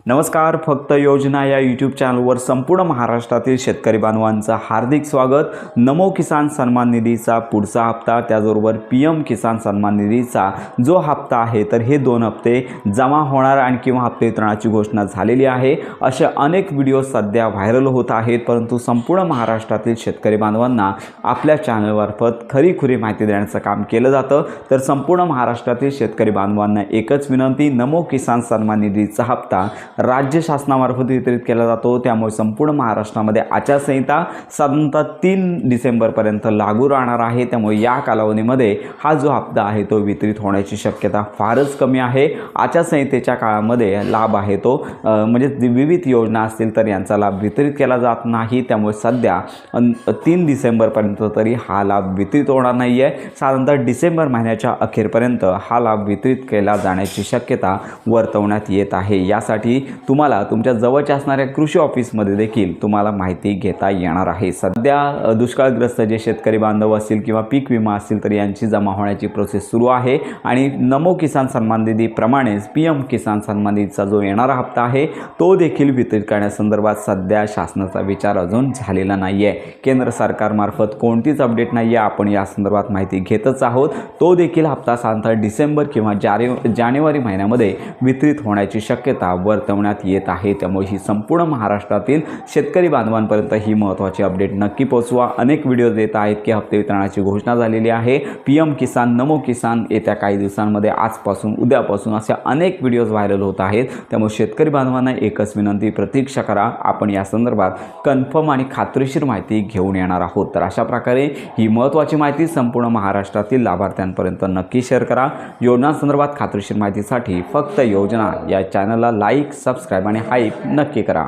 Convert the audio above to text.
नमस्कार, फक्त योजना या यूट्यूब चॅनलवर संपूर्ण महाराष्ट्रातील शेतकरी बांधवांचं हार्दिक स्वागत। नमो किसान सन्मान निधीचा पुढचा हप्ता, त्याचबरोबर PM किसान सन्मान निधीचा जो हप्ता आहे तर हे 2 हप्ते जमा होणार आणि किंवा हप्ते वितरणाची घोषणा झालेली आहे। असे अनेक व्हिडिओ सध्या व्हायरल होत आहेत, परंतु संपूर्ण महाराष्ट्रातील शेतकरी बांधवांना आपल्या चॅनलमार्फत खरी माहिती देण्याचं काम केलं जातं। तर संपूर्ण महाराष्ट्रातील शेतकरी बांधवांना एकच विनंती, नमो किसान सन्मान निधीचा हप्ता राज्य शासनामार्फत वितरित केला जातो, त्यामुळे संपूर्ण महाराष्ट्रामध्ये आचारसंहिता साधारणतः 3 डिसेंबरपर्यंत लागू राहणार आहे। त्यामुळे या कालावधीमध्ये हा जो हप्ता आहे तो वितरित होण्याची शक्यता फारच कमी आहे। आचारसंहितेच्या काळामध्ये लाभ आहे तो म्हणजे विविध योजना असतील तर यांचा लाभ वितरित केला जात नाही, त्यामुळे सध्या 3 डिसेंबरपर्यंत तरी हा लाभ वितरित होणार नाही आहे। साधारणतः डिसेंबर महिन्याच्या अखेरपर्यंत हा लाभ वितरित केला जाण्याची शक्यता वर्तवण्यात येत आहे। यासाठी तुम्हाला तुमच्या जवळच्या असणाऱ्या कृषी ऑफिसमध्ये देखील तुम्हाला माहिती घेता येणार आहे। सध्या दुष्काळग्रस्त जे शेतकरी बांधव असतील किंवा पीक विमा असतील तर यांची जमा होण्याची प्रोसेस सुरू आहे आणि नमो किसान सन्मान निधी प्रमाणेच PM किसान सन्मान निधीचा जो येणारा हप्ता आहे तो देखील वितरित करण्यासंदर्भात सध्या शासनाचा विचार अजून झालेला नाही आहे। केंद्र सरकारमार्फत कोणतीच अपडेट नाही आहे, आपण या संदर्भात माहिती घेतच आहोत। तो देखील हप्ता साधारणतः डिसेंबर किंवा जानेवारी महिन्यामध्ये वितरित होण्याची शक्यता वर्तवण्यात येत आहे। त्यामुळे ही संपूर्ण महाराष्ट्रातील शेतकरी बांधवांपर्यंत ही महत्त्वाची अपडेट नक्की पोहोचवा। अनेक व्हिडिओज येत आहेत की हप्ते वितरणाची घोषणा झालेली आहे। PM किसान, नमो किसान येत्या काही दिवसांमध्ये, आजपासून उद्यापासून असे अनेक व्हिडिओज व्हायरल होत आहेत। त्यामुळे शेतकरी बांधवांना एकच विनंती, प्रतीक्षा करा, आपण या संदर्भात कन्फर्म आणि खात्रीशीर माहिती घेऊन येणार आहोत। तर अशा प्रकारे ही महत्त्वाची माहिती संपूर्ण महाराष्ट्रातील लाभार्थ्यांपर्यंत नक्की शेअर करा। योजनांसंदर्भात खात्रीशीर माहितीसाठी फक्त योजना या चॅनलला लाईक, सबस्क्राईब आणि हाईप नक्की करा।